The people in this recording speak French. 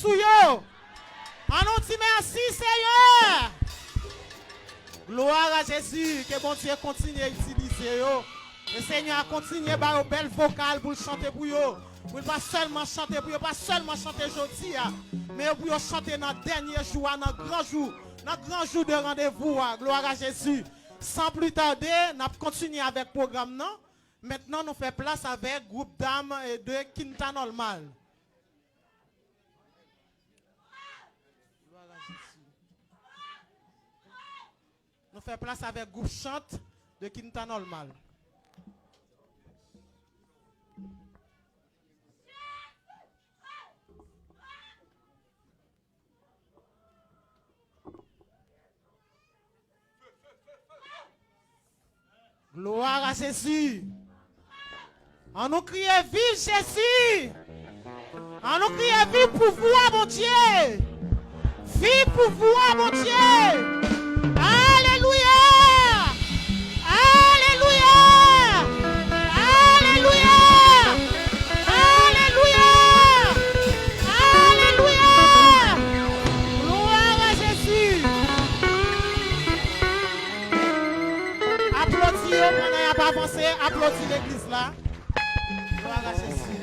sous yo. On nous dit merci Seigneur. Gloire à Jésus, que bon Dieu continue à utiliser yo. Le Seigneur a continué à faire belle vocale pour chanter pour yo. Pour pas seulement chanter pour yo, pas seulement chanter aujourd'hui, mais pour chanter dans le dernier jour, dans le grand jour de rendez-vous. Gloire à Jésus. Sans plus tarder, nous continuons avec le programme. Non? Maintenant, nous faisons place avec le groupe dames de Quinta Normal. Nous faisons place avec le groupe chante de Quinta Normal. Gloire à Jésus. On nous crie vive Jésus. On nous crie vive pouvoir mon Dieu. Vive pouvoir mon Dieu. Alléluia. Alléluia. Alléluia. Alléluia. Alléluia. Gloire à Jésus. Applaudis, on n'a pas avancé. Applaudis l'église là. Gloire à Jésus.